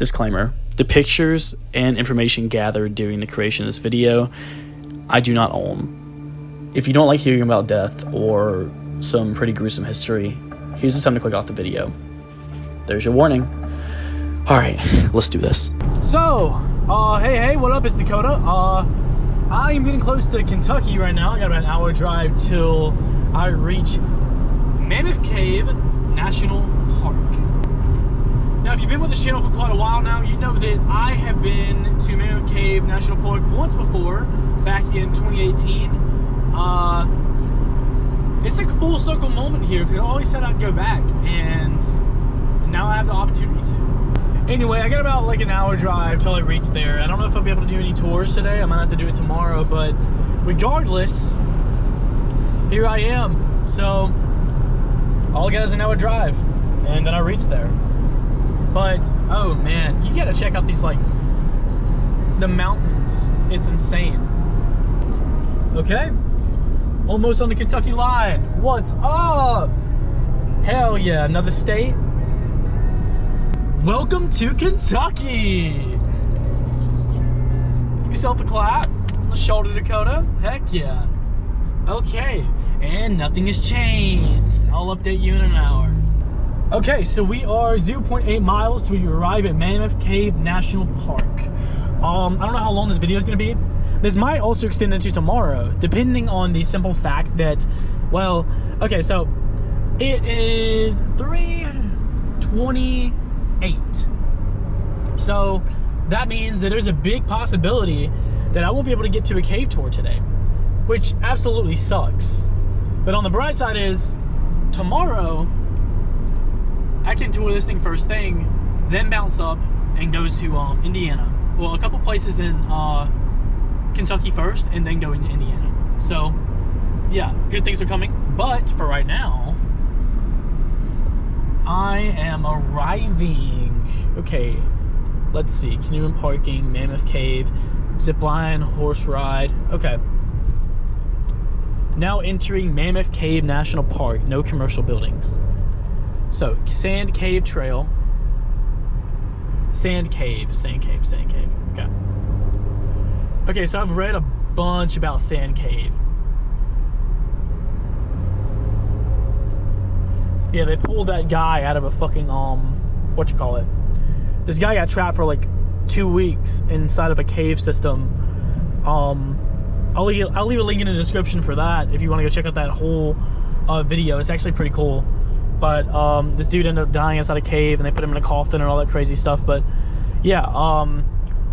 Disclaimer: the pictures and information gathered during the creation of this video, I do not own. If you don't like hearing about death or some pretty gruesome history, here's the time to click off the video. There's your warning. Alright, let's do this. So, hey, what up? It's Dakota. I am getting close to Kentucky right now. I got about an hour drive till I reach Mammoth Cave National Park. Now, if you've been with this channel for quite a while now, you know that I have been to Mammoth Cave National Park once before, back in 2018. It's like a full circle moment here, because I always said I'd go back, and now I have the opportunity to. Anyway, I got about like an hour drive till I reach there. I don't know if I'll be able to do any tours today. I might have to do it tomorrow, but regardless, here I am. So, all I got is an hour drive, and then I reach there. But, oh man, you gotta check out these, like, the mountains. It's insane. Okay, almost on the Kentucky line. What's up? Hell yeah, another state. Welcome to Kentucky. Give yourself a clap on the shoulder, Dakota. Heck yeah. Okay, and nothing has changed. I'll update you in an hour. Okay, so we are 0.8 miles till we arrive at Mammoth Cave National Park. I don't know how long this video is going to be. This might also extend into tomorrow, depending on the simple fact that, well, okay, so it is 3:28. So that means that there's a big possibility that I won't be able to get to a cave tour today, which absolutely sucks. But on the bright side is, tomorrow I can tour this thing first thing, then bounce up and go to Indiana. Well, a couple places in Kentucky first, and then go into Indiana. So yeah, good things are coming. But for right now, I am arriving. Okay, let's see. Canoe parking, Mammoth Cave, zipline, horse ride. Okay. Now entering Mammoth Cave National Park. No commercial buildings. So, Sand Cave Trail. Sand Cave. Okay. Okay, so I've read a bunch about Sand Cave. Yeah, they pulled that guy out of a fucking, whatchamacallit. This guy got trapped for like 2 weeks inside of a cave system. I'll leave a link in the description for that if you want to go check out that whole video. It's actually pretty cool. But this dude ended up dying inside a cave, and they put him in a coffin and all that crazy stuff. But yeah,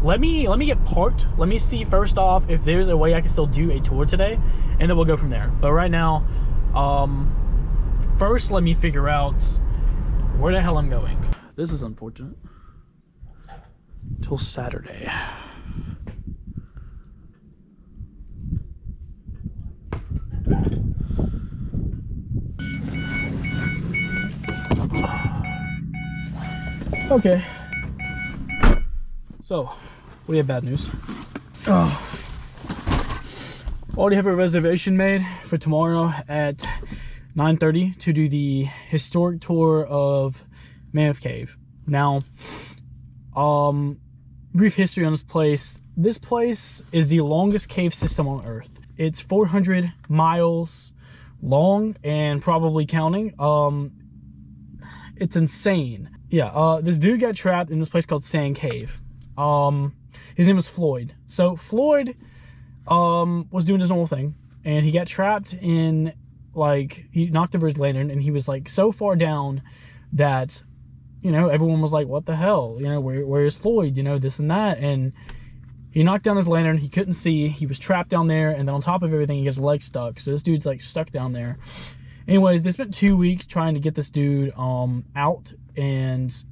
let me get parked. Let me see first off if there's a way I can still do a tour today, and then we'll go from there. But right now, first let me figure out where the hell I'm going. This is unfortunate. Till Saturday. Okay, so we have bad news. Already have a reservation made for tomorrow at 9:30 to do the historic tour of Mammoth Cave. Now, brief history on this place. This place is the longest cave system on Earth. It's 400 miles long and probably counting. It's insane. Yeah, this dude got trapped in this place called Sand Cave. His name was Floyd. So Floyd was doing his normal thing, and he got trapped in, like, he knocked over his lantern, and he was like so far down that, you know, everyone was like, what the hell, you know, where's Floyd, you know, this and that. And he knocked down his lantern, he couldn't see, he was trapped down there, and then on top of everything, he gets his leg stuck. So this dude's like stuck down there. Anyways, they spent 2 weeks trying to get this dude out, and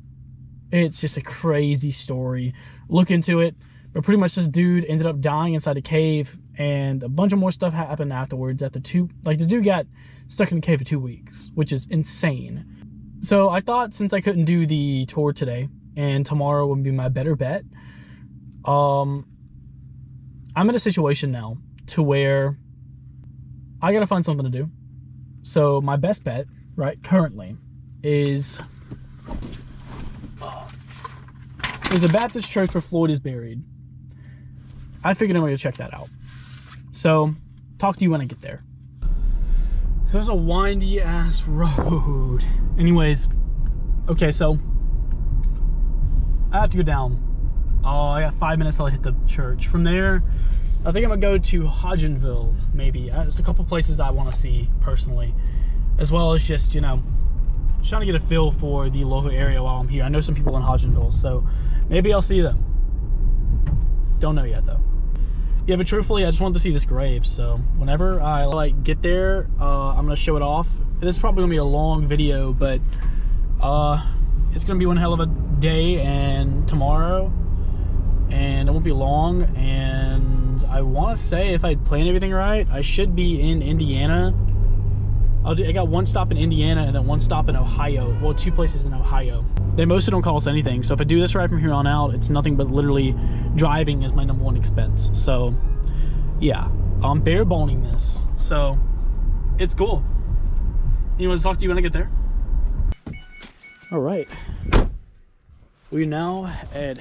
it's just a crazy story. Look into it. But pretty much this dude ended up dying inside a cave, and a bunch of more stuff happened afterwards. This dude got stuck in a cave for 2 weeks, which is insane. So I thought, since I couldn't do the tour today, and tomorrow would be my better bet, I'm in a situation now to where I gotta find something to do. So my best bet, right, currently, is There's a Baptist church where Floyd is buried. I figured I'm going to check that out. So, talk to you when I get there. There's a windy ass road. Anyways, okay, so I have to go down. I got 5 minutes till I hit the church. From there, I think I'm gonna go to Hodgenville, maybe. There's a couple places that I want to see personally, as well as just, you know, trying to get a feel for the local area while I'm here. I know some people in Hodgenville, so maybe I'll see them. Don't know yet though. Yeah, but truthfully, I just wanted to see this grave. So whenever I like get there, I'm gonna show it off. This is probably gonna be a long video, but it's gonna be one hell of a day and tomorrow, and it won't be long. And I want to say, if I plan everything right, I should be in Indiana. I got one stop in Indiana and then one stop in Ohio. Well, 2 places in Ohio. They mostly don't cost anything. So if I do this right from here on out, it's nothing but literally driving is my #1 expense. So yeah, I'm bare boning this. So it's cool. Anyways, talk to you when I get there. All right. We're now at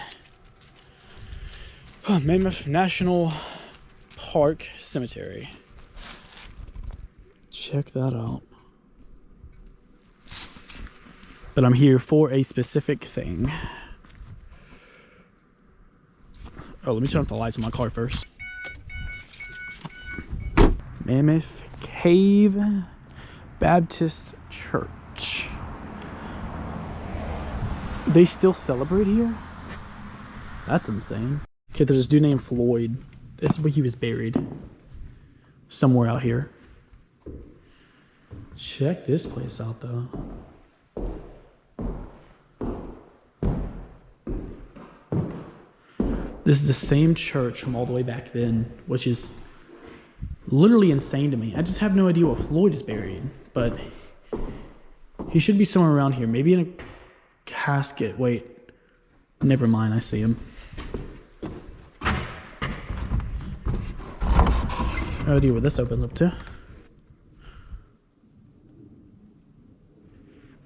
Mammoth National Park Cemetery. Check that out. But I'm here for a specific thing. Oh, let me turn off the lights on my car first. Mammoth Cave Baptist Church. They still celebrate here? That's insane. Okay, there's this dude named Floyd. This is where he was buried. Somewhere out here. Check this place out though. This is the same church from all the way back then, which is literally insane to me. I just have no idea what Floyd is buried, but he should be somewhere around here. Maybe in a casket. Wait, never mind, I see him. No idea what this opens up to.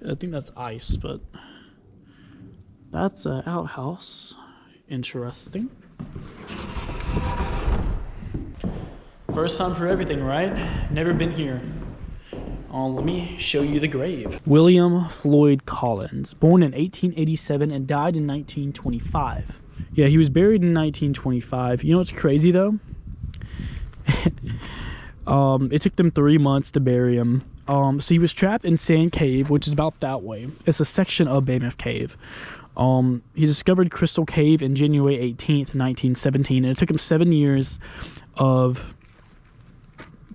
I think that's ice, but that's an outhouse. Interesting. First time for everything, right? Never been here. Let me show you the grave. William Floyd Collins, born in 1887 and died in 1925. Yeah, he was buried in 1925. You know what's crazy though? It took them 3 months to bury him. So he was trapped in Sand Cave, which is about that way. It's a section of Mammoth Cave. He discovered Crystal Cave in January 18th, 1917, and it took him 7 years of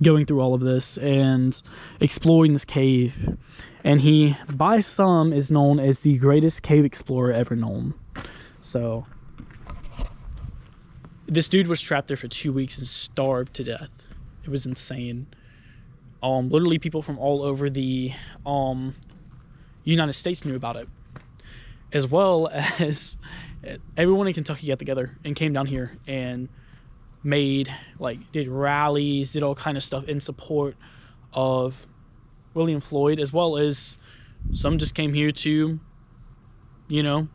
going through all of this and exploring this cave. And he, by some, is known as the greatest cave explorer ever known. So this dude was trapped there for 2 weeks and starved to death. It was insane. Literally people from all over the United States knew about it, as well as everyone in Kentucky got together and came down here and did rallies, did all kind of stuff in support of William Floyd, as well as some just came here to, you know,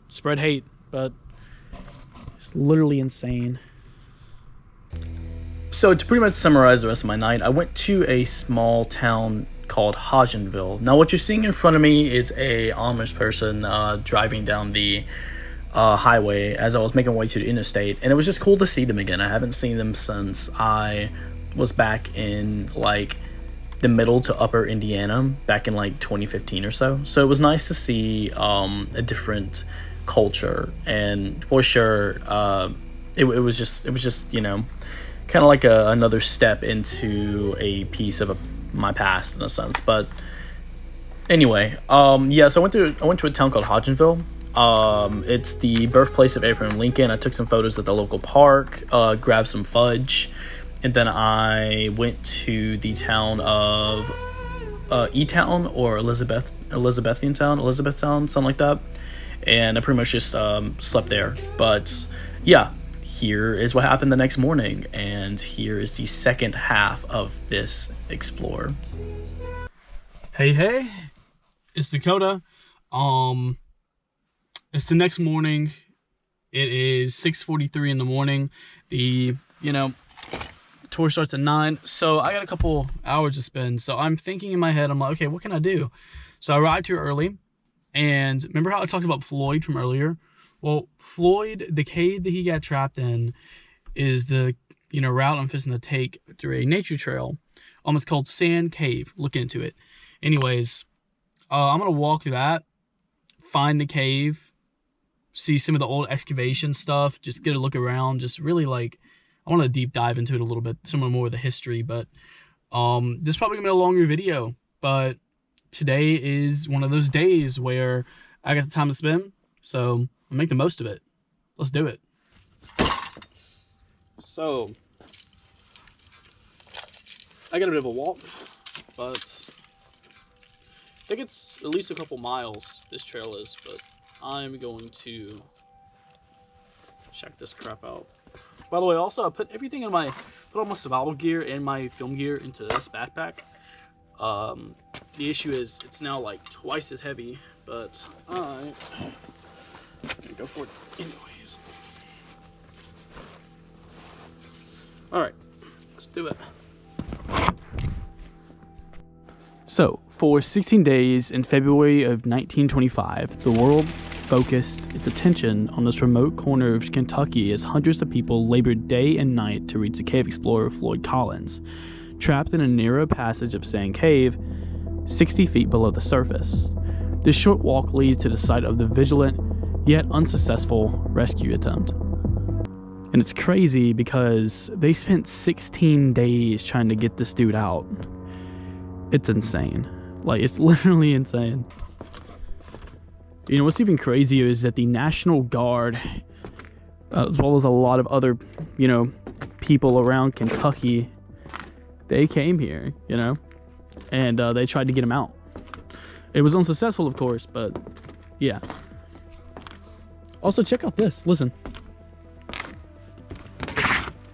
spread hate. But it's literally insane. So to pretty much summarize the rest of my night, I went to a small town called Hodgenville. Now what you're seeing in front of me is a Amish person driving down the highway as I was making my way to the interstate, and it was just cool to see them again. I haven't seen them since I was back in like the middle to upper Indiana back in like 2015 or so. So it was nice to see a different culture, and for sure it was just you know, kind of like another step into a piece of my past in a sense. But anyway, yeah, so I went to a town called Hodgenville. It's the birthplace of Abraham Lincoln. I took some photos at the local park, grabbed some fudge, and then I went to the town of E-Town or Elizabethtown, something like that, and I pretty much just slept there. But yeah, here is what happened the next morning, and here is the second half of this explore. Hey, it's Dakota. It's the next morning. It is 6:43 in the morning. The, tour starts at 9. So I got a couple hours to spend. So I'm thinking in my head, I'm like, okay, what can I do? So I arrived here early. And remember how I talked about Floyd from earlier? Well, Floyd, the cave that he got trapped in is the, route I'm fixing to take through a nature trail. It's called Sand Cave. Look into it. Anyways, I'm going to walk through that, find the cave, see some of the old excavation stuff, just get a look around, just really I want to deep dive into it a little bit, some more of the history, but this is probably going to be a longer video, but today is one of those days where I got the time to spend, so I'll make the most of it. Let's do it. So, I got a bit of a walk, but I think it's at least a couple miles, this trail is, but I'm going to check this crap out. By the way, also I put everything in put all my survival gear and my film gear into this backpack. The issue is it's now like twice as heavy, but I'm gonna go for it anyways. All right, let's do it. So, for 16 days in February of 1925, the world focused its attention on this remote corner of Kentucky as hundreds of people labored day and night to reach the cave explorer Floyd Collins, trapped in a narrow passage of Sand Cave 60 feet below the surface. This short walk leads to the site of the vigilant yet unsuccessful rescue attempt. And it's crazy because they spent 16 days trying to get this dude out. It's insane. It's literally insane. What's even crazier is that the National Guard, as well as a lot of other, people around Kentucky, they came here, and they tried to get him out. It was unsuccessful, of course, but yeah. Also, check out this. Listen.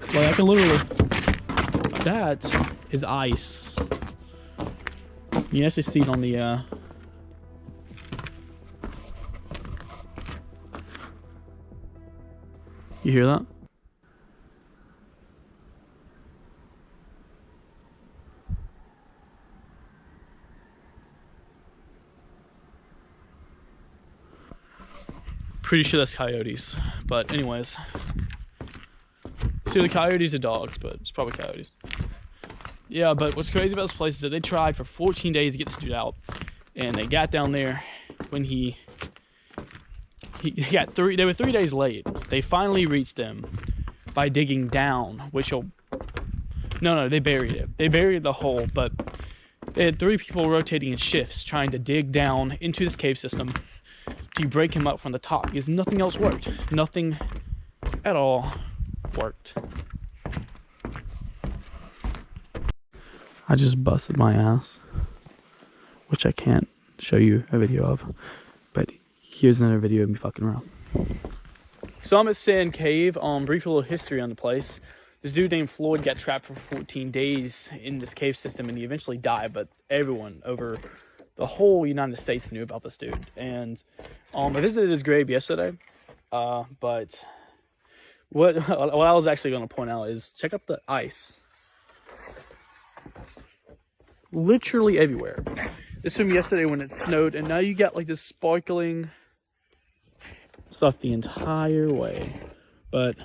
I can literally... That is ice. You can actually see it on the... You hear that? Pretty sure that's coyotes, but anyways. See, the coyotes are dogs, but it's probably coyotes. Yeah, but what's crazy about this place is that they tried for 14 days to get this dude out, and they got down there when they were 3 days late. They finally reached him by digging down, no, they buried it. They buried the hole, but they had 3 people rotating in shifts trying to dig down into this cave system to break him up from the top, because nothing else worked. Nothing at all worked. I just busted my ass, which I can't show you a video of, but here's another video of me fucking around. So I'm at Sand Cave. Brief little history on the place. This dude named Floyd got trapped for 14 days in this cave system, and he eventually died, but everyone over the whole United States knew about this dude. And I visited his grave yesterday, but what I was actually going to point out is check out the ice. Literally everywhere. This is from yesterday when it snowed, and now you got this sparkling stuff the entire way. But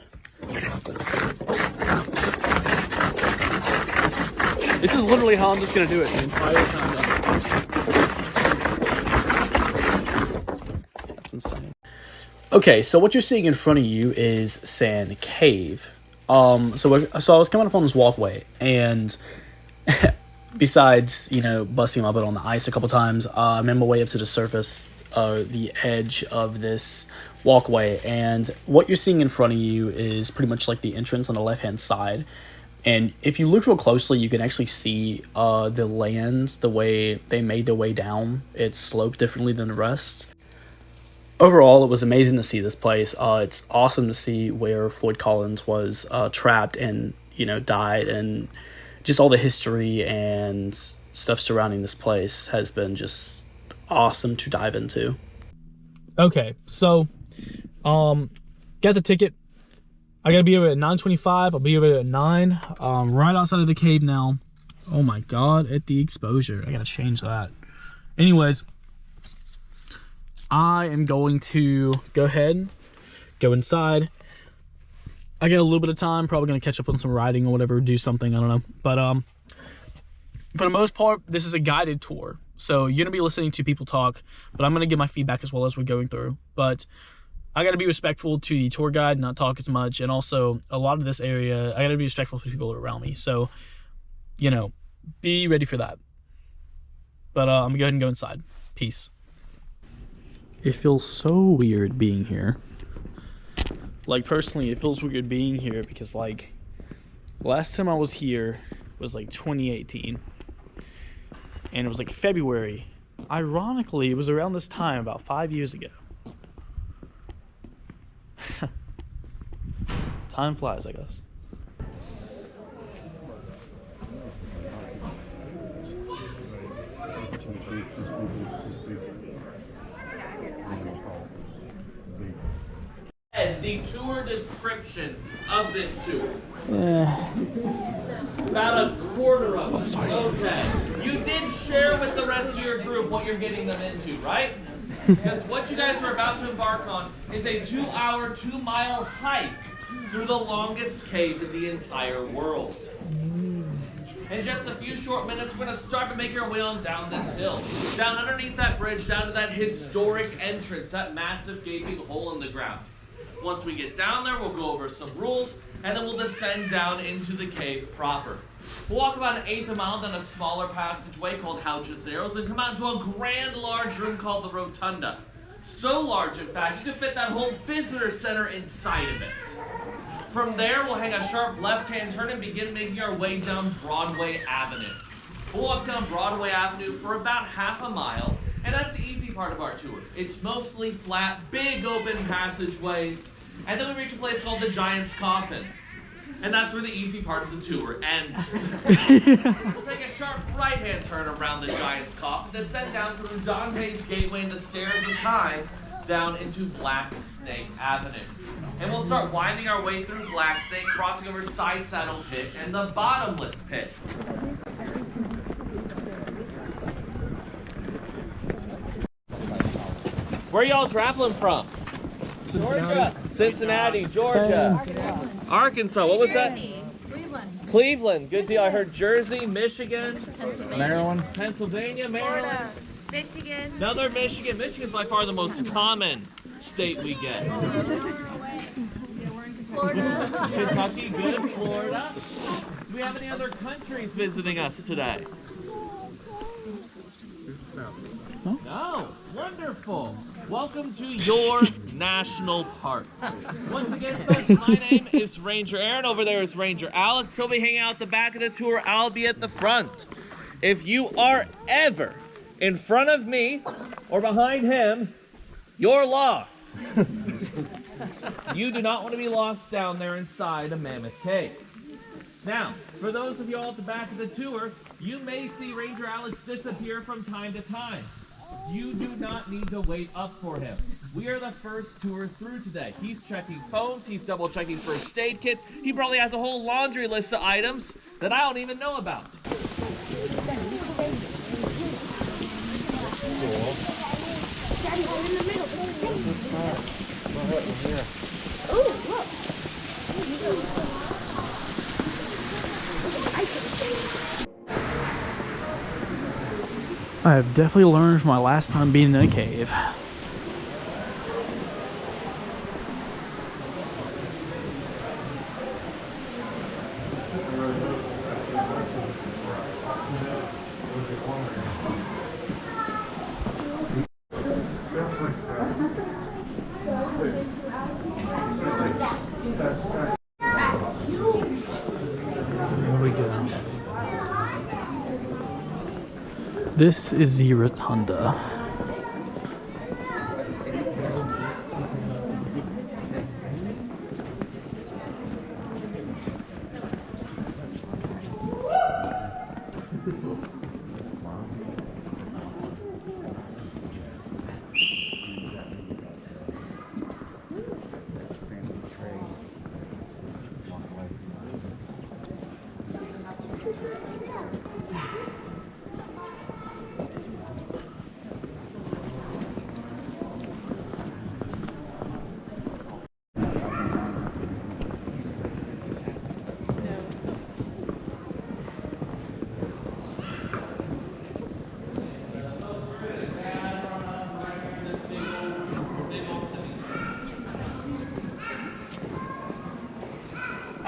this is literally how I'm just going to do it the entire time. That's insane. Okay, so what you're seeing in front of you is Sand Cave. So I was coming up on this walkway, and besides, busting my butt on the ice a couple times, I made my way up to the surface, the edge of this walkway, and what you're seeing in front of you is pretty much like the entrance on the left-hand side. And if you look real closely, you can actually see the land, the way they made their way down. It's sloped differently than the rest. Overall, it was amazing to see this place. It's awesome to see where Floyd Collins was trapped and, died, and just all the history and stuff surrounding this place has been just awesome to dive into. Okay, so got the ticket. I gotta be over at 9:25. I'll be over at 9. Right outside of the cave now. Oh my god, at the exposure. I gotta change that. Anyways, I am going to go ahead, go inside. I got a little bit of time, probably gonna catch up on some riding or whatever, do something, I don't know. But for the most part, this is a guided tour. So you're gonna be listening to people talk, but I'm gonna give my feedback as well as we're going through. But I gotta be respectful to the tour guide, not talk as much. And also a lot of this area, I gotta be respectful to people around me. So, you know, be ready for that. But I'm gonna go ahead and go inside. Peace. It feels so weird being here. Like, personally, it feels weird being here because, like, last time I was here was like 2018. And it was like February. Ironically, it was around this time, about 5 years ago. Time flies, I guess. The tour description of this tour. About a quarter of us. Okay. You did share with the rest of your group what you're getting them into, right? Because what you guys are about to embark on is a 2-hour, 2-mile hike through the longest cave in the entire world. In just a few short minutes, we're going to start to make our way on down this hill. Down underneath that bridge, down to that historic entrance, that massive gaping hole in the ground. Once we get down there, we'll go over some rules, and then we'll descend down into the cave proper. We'll walk about an eighth of a mile down a smaller passageway called Houch's Narrows and come out into a grand large room called the Rotunda. So large, in fact, you can fit that whole visitor center inside of it. From there, we'll hang a sharp left-hand turn and begin making our way down Broadway Avenue. We'll walk down Broadway Avenue for about half a mile, and that's the easy part of our tour. It's mostly flat, big open passageways, and then we reach a place called the Giant's Coffin. And that's where the easy part of the tour ends. We'll take a sharp right-hand turn around the Giant's Coffin, descend down through Dante's Gateway and the Stairs of Time, down into Black Snake Avenue. And we'll start winding our way through Black Snake, crossing over Side Saddle Pit and the Bottomless Pit. Where y'all traveling from? Georgia. Cincinnati, Georgia. Arkansas, what was that? Cleveland. Cleveland, good deal. I heard Jersey, Michigan, Maryland. Pennsylvania, Maryland. Florida. Michigan. Another Michigan. Michigan's by far the most common state we get. Florida. Kentucky, good. Florida. Do we have any other countries visiting us today? No. Wonderful. Welcome to your national park. Once again, folks, my name is Ranger Aaron. Over there is Ranger Alex. He'll be hanging out at the back of the tour. I'll be at the front. If you are ever in front of me or behind him, you're lost. You do not want to be lost down there inside a Mammoth Cave. Now, for those of y'all at the back of the tour, you may see Ranger Alex disappear from time to time. You do not need to wait up for him. We are the first tour through today. He's checking phones, he's double checking first aid kits. He probably has a whole laundry list of items that I don't even know about. I have definitely learned from my last time being in a cave. Here we go. This is the Rotunda.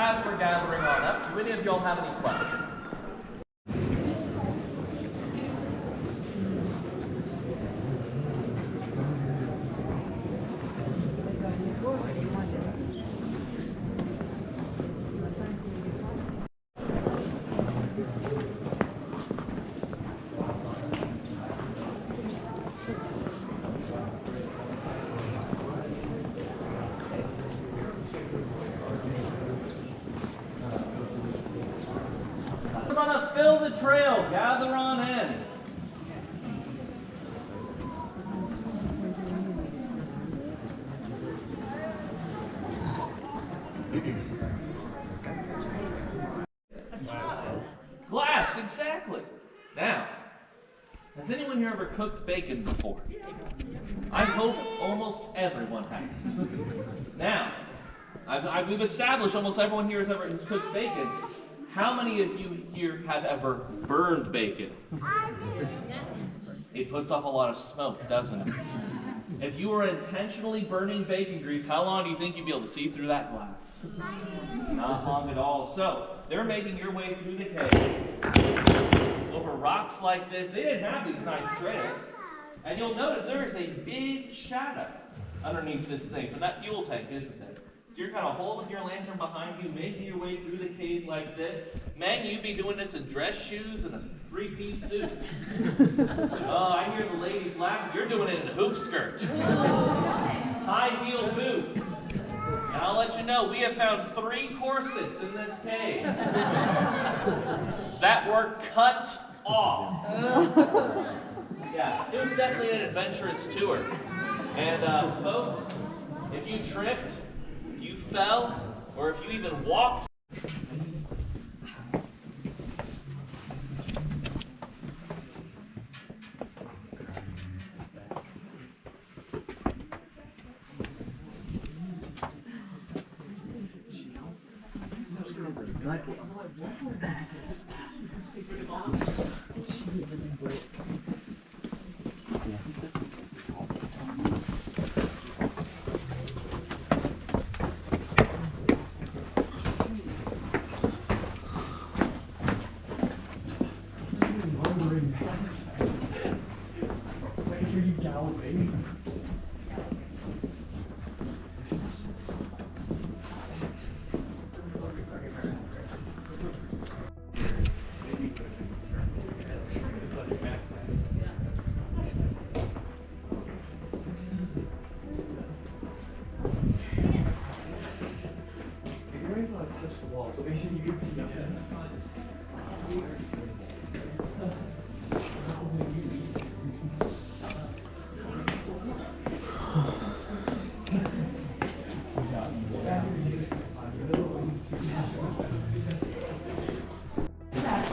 as we're gathering on up, do any of y'all have any questions? We're gonna fill the trail, gather on in. Glass, exactly. Now, has anyone here ever cooked bacon before? I hope almost everyone has. Now, we've established almost everyone here has cooked bacon. How many of you here have ever burned bacon? It puts off a lot of smoke, doesn't it? If you were intentionally burning bacon grease, how long do you think you'd be able to see through that glass? Not long at all. So, they're making your way through the cave over rocks like this. They didn't have these nice trails. And you'll notice there is a big shadow underneath this thing from that fuel tank, isn't there? So you're kind of holding your lantern behind you, making your way through the cave like this. Man, you'd be doing this in dress shoes and a three-piece suit. Oh, I hear the ladies laughing. You're doing it in a hoop skirt. High-heel boots. And I'll let you know, we have found 3 corsets in this cave that were cut off. Yeah, it was definitely an adventurous tour. And folks, if you tripped, if you fell, or if you even walked,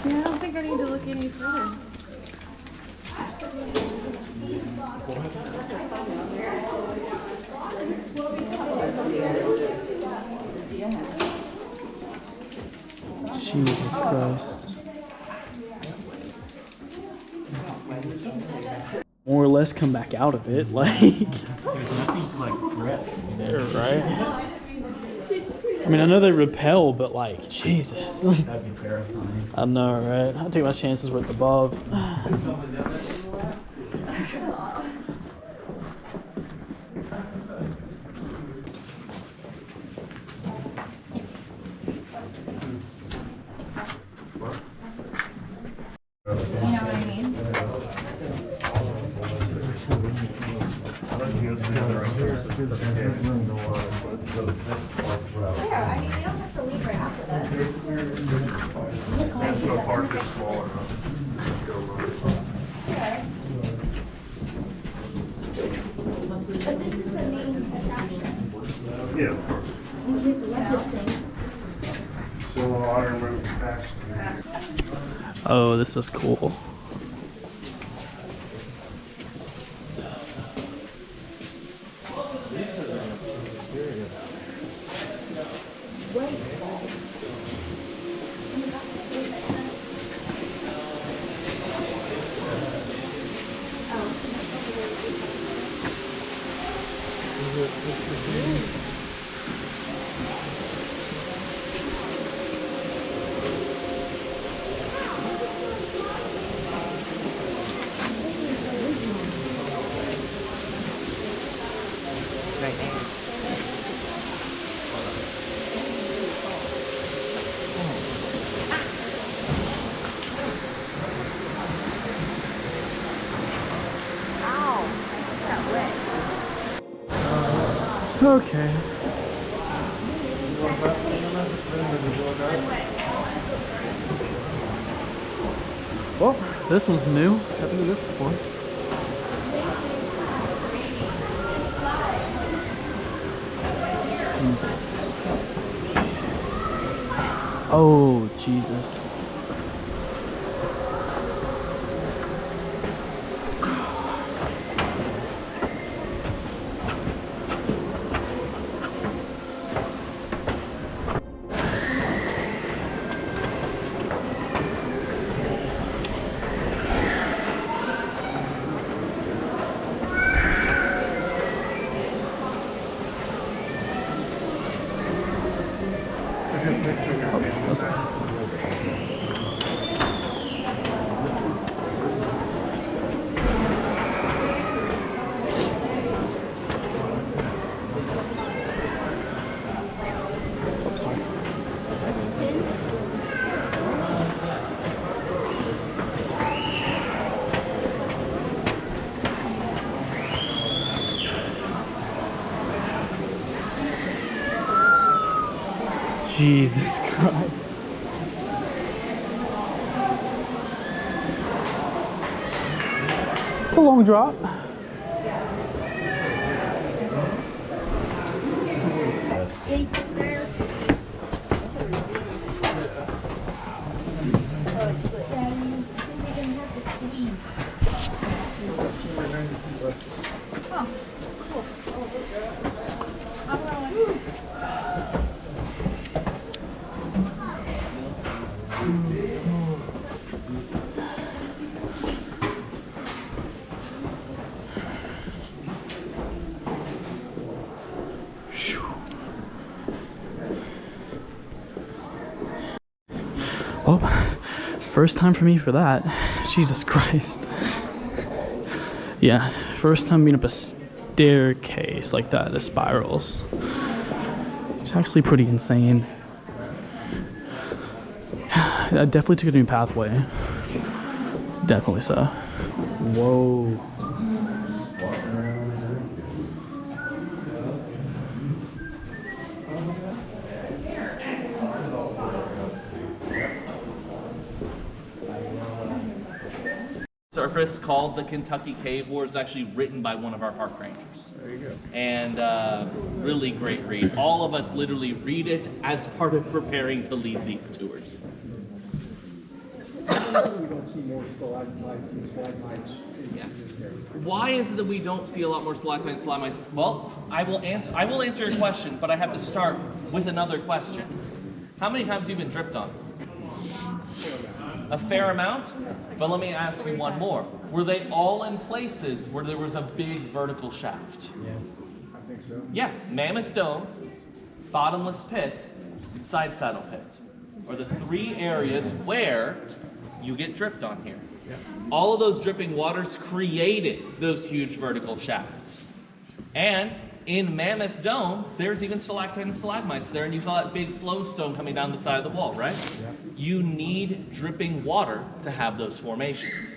Yeah, I don't think I need to look any further. Jesus Christ. More or less come back out of it, like. There's nothing like breath There, right? I mean, I know they repel, but like, Jesus. That'd be terrifying. I know, right? I'll take my chances with the above. You know what I mean? Yeah, I mean, you don't have to leave right after that. The park is small enough. Okay. But this is the main attraction. Yeah, of course. So iron move fast. Oh, this is cool. Okay. Well, this one's new. Haven't done this before. Jesus. Oh, Jesus. Jesus Christ. It's a long drop. Eight staircase. Daddy, we're gonna have to squeeze. Oh, cool. I'm going. Well, first time for me for that. Jesus Christ. Yeah, first time being up a staircase like that, the spirals. It's actually pretty insane. I definitely took a new pathway. Definitely so. Whoa. Surface called the Kentucky Cave War is actually written by one of our park rangers. There you go. And really great read. All of us literally read it as part of preparing to lead these tours. We don't see more stalagmites and stalagmites in this area. Why is it that we don't see a lot more stalactites and stalagmites? Well, I will answer your question, but I have to start with another question. How many times have you been dripped on? A fair amount? But let me ask you one more. Were they all in places where there was a big vertical shaft? Yes, I think so. Yeah, Mammoth Dome, Bottomless Pit, and Side Saddle Pit are the three areas where you get dripped on here. Yeah. All of those dripping waters created those huge vertical shafts. And in Mammoth Dome, there's even stalactites and stalagmites there, and you saw that big flow stone coming down the side of the wall, right? Yeah. You need dripping water to have those formations.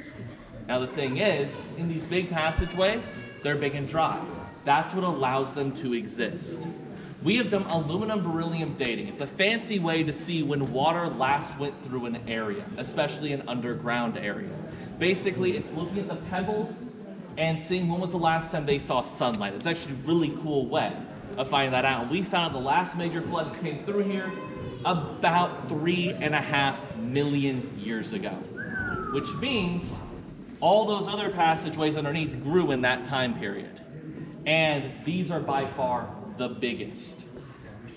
Now the thing is, in these big passageways, they're big and dry. That's what allows them to exist. We have done aluminum beryllium dating. It's a fancy way to see when water last went through an area, especially an underground area. Basically, it's looking at the pebbles and seeing when was the last time they saw sunlight. It's actually a really cool way of finding that out. We found the last major floods came through here about 3.5 million years ago, which means all those other passageways underneath grew in that time period. And these are by far the biggest.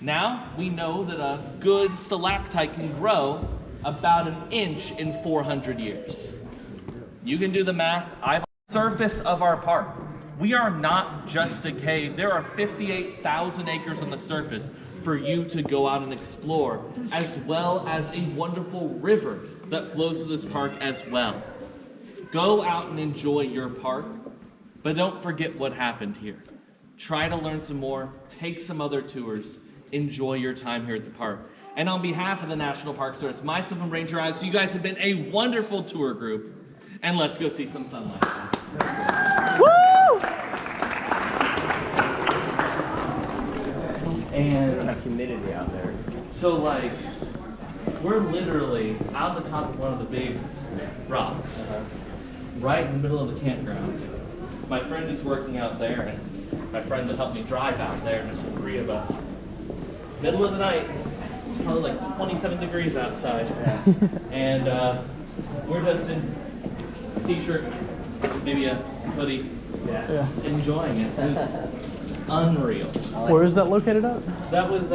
Now we know that a good stalactite can grow about 1 inch in 400 years. You can do the math. Surface of our park. We are not just a cave. There are 58,000 acres on the surface for you to go out and explore, as well as a wonderful river that flows through this park as well. Go out and enjoy your park, but don't forget what happened here. Try to learn some more, take some other tours, enjoy your time here at the park. And on behalf of the National Park Service, myself and Ranger Alex, you guys have been a wonderful tour group, and let's go see some sunlight. Woo! And humidity out there. so like, we're literally out the top of one of the big rocks, right in the middle of the campground. My friend is working out there, and my friend that helped me drive out there, and there's the three of us. Middle of the night, it's probably like 27 degrees outside, and we're just in t-shirt, maybe a hoodie, just enjoying it. It's unreal. Where is that located at? That was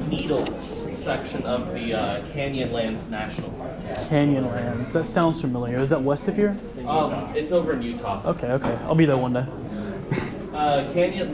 Needles section of the Canyonlands National Park. Canyonlands. That sounds familiar. Is that west of here? It's over in Utah. Okay, okay. I'll be there one day.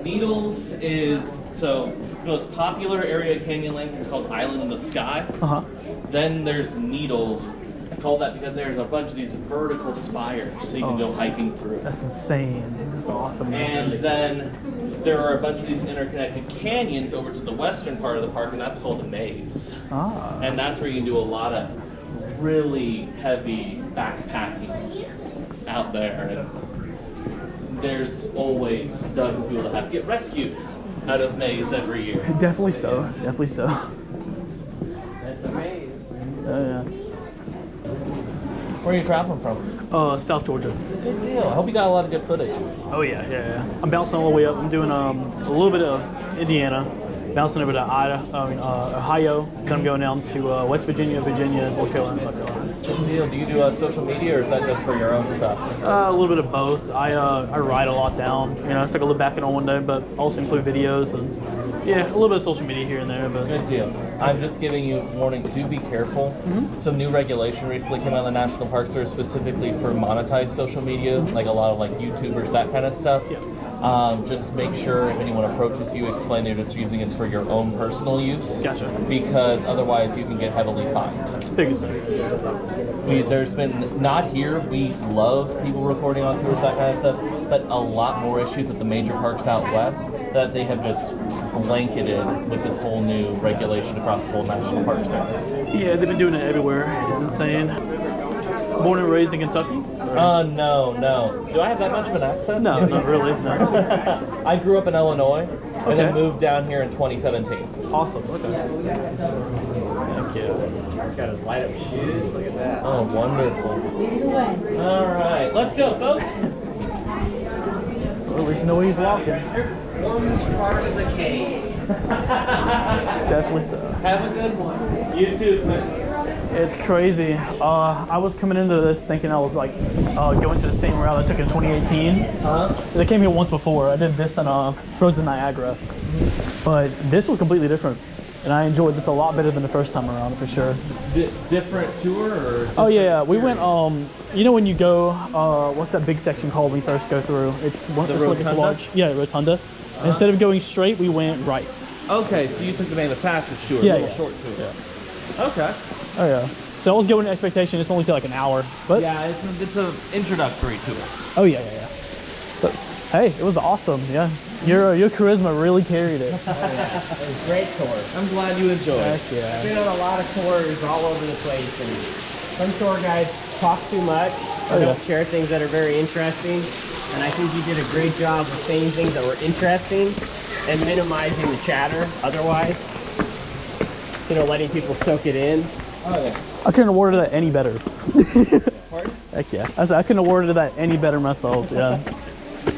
Needles is, so the most popular area of Canyonlands is called Island in the Sky. Uh-huh. Then there's Needles, called that because there's a bunch of these vertical spires so you can go hiking through. That's insane. That's awesome. And then there are a bunch of these interconnected canyons over to the western part of the park, and that's called a maze. Ah. And that's where you can do a lot of really heavy backpacking out there. And there's always dozens of people that have to get rescued out of maze every year. Definitely so. Definitely so. That's a maze. Oh, yeah. Where are you traveling from? South Georgia. Good deal. I hope you got a lot of good footage. Oh yeah, yeah, yeah. I'm bouncing all the way up. I'm doing a little bit of Indiana, bouncing over to Ohio. Then I'm going down to West Virginia, North Carolina, South Carolina. Good deal. Do you do social media, or is that just for your own stuff? A little bit of both. I write a lot down. You know, I took a look back at on one day, but also include videos and yeah, a little bit of social media here and there. But Good deal. I'm just giving you a warning. Do be careful. Some new regulation recently came out of the national parks that are specifically for monetized social media, like a lot of like YouTubers, that kind of stuff. Yeah. Just make sure if anyone approaches you, explain they're just using it for your own personal use. Gotcha. Because otherwise you can get heavily fined. figures so. There's been, not here, we love people recording on tours, that kind of stuff, but a lot more issues at the major parks out west that they have just blanketed with this whole new regulation across the whole National Park Service. Yeah, they've been doing it everywhere. It's insane. Born and raised in Kentucky? No. Do I have that much of an accent? No, not really. No. I grew up in Illinois and then Okay. moved down here in 2017. Awesome. Okay. Thank you. He's got his light up shoes. Look at that. Oh, wonderful. All right, let's go, folks. Well, at least you know where he's walking. Warmest part of the cave. Definitely so. Have a good one. You too, man. It's crazy. I was coming into this thinking I was like going to the same route I took in 2018. I came here once before. I did this in Frozen Niagara, but this was completely different, and I enjoyed this a lot better than the first time around for sure. Different tour or? Oh yeah, we went. You know when you go, what's that big section called when you first go through? It's like it's rotunda? large. Yeah, rotunda. Instead of going straight, we went right. Okay, so you took the Mammoth Passage tour, Yeah, a little yeah. short tour. Yeah. Okay. Oh yeah. So I was going to expectation it's only take like an hour, but Yeah, it's an introductory tour. oh yeah. But hey, it was awesome. Yeah, your charisma really carried it. It was a great tour. I'm glad you enjoyed. Heck yeah. I've been on a lot of tours all over the place, and some tour guides talk too much or yeah. don't share things that are very interesting. And I think you did a great job of saying things that were interesting and minimizing the chatter otherwise. You know, letting people soak it in. Oh yeah. I couldn't have worded that any better. Pardon? Heck yeah. I said I couldn't have worded that any better myself. Yeah.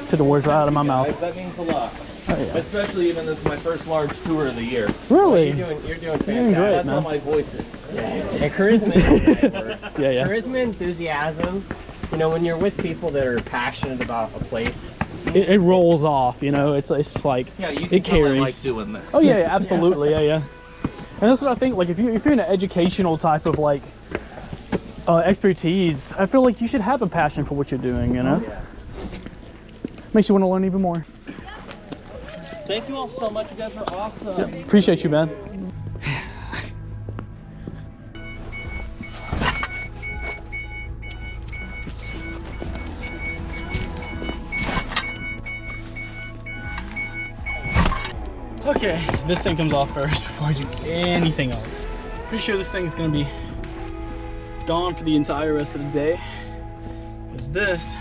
Took the words right out of my mouth. That means a lot. Oh, yeah. Especially even this is my first large tour of the year. Really? You're doing You're fantastic. doing great, That's man. how my voice is. And charisma is a good word. Yeah. Charisma, enthusiasm. You know, when you're with people that are passionate about a place, It rolls off. You know, it's like Yeah, you can it tell I carries. like doing this. Oh yeah, absolutely. Yeah. And that's what I think. Like if you're in an educational type of like expertise, I feel like you should have a passion for what you're doing. You know. yeah. Makes you want to learn even more. Thank you all so much. You guys were awesome. Appreciate you, man. Okay, this thing comes off first before I do anything else. Pretty sure this thing's gonna be gone for the entire rest of the day. There's this.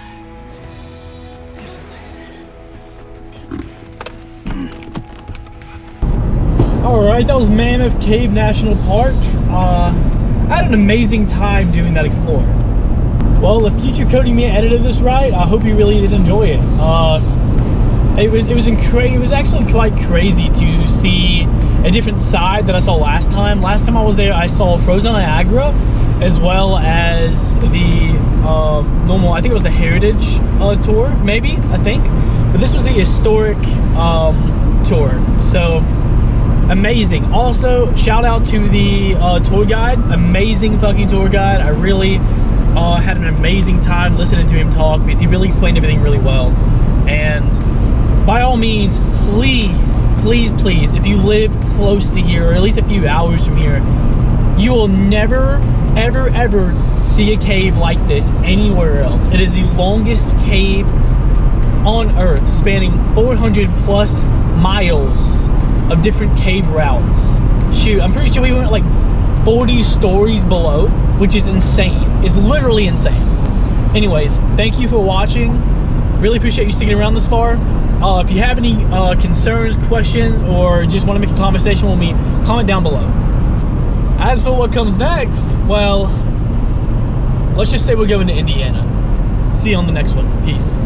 Alright, that was Mammoth Cave National Park. I had an amazing time doing that explore. Well, if future Cody me edited this right, I hope you really did enjoy it. It was actually quite crazy to see a different side that I saw last time. Last time I was there, I saw Frozen Niagara, as well as the normal, I think it was the Heritage tour, maybe, I think. But this was the historic tour, so amazing. Also, shout out to the tour guide, amazing fucking tour guide. I really had an amazing time listening to him talk because he really explained everything really well. And by all means, please, if you live close to here, or at least a few hours from here, you will never, ever see a cave like this anywhere else. It is the longest cave on Earth, spanning 400 plus miles of different cave routes. Shoot, I'm pretty sure we went like 40 stories below, which is insane. It's literally insane. Anyways, thank you for watching. Really appreciate you sticking around this far. If you have any concerns, questions, or just want to make a conversation with me, comment down below. As for what comes next, well, let's just say we're going to Indiana. See you on the next one. Peace.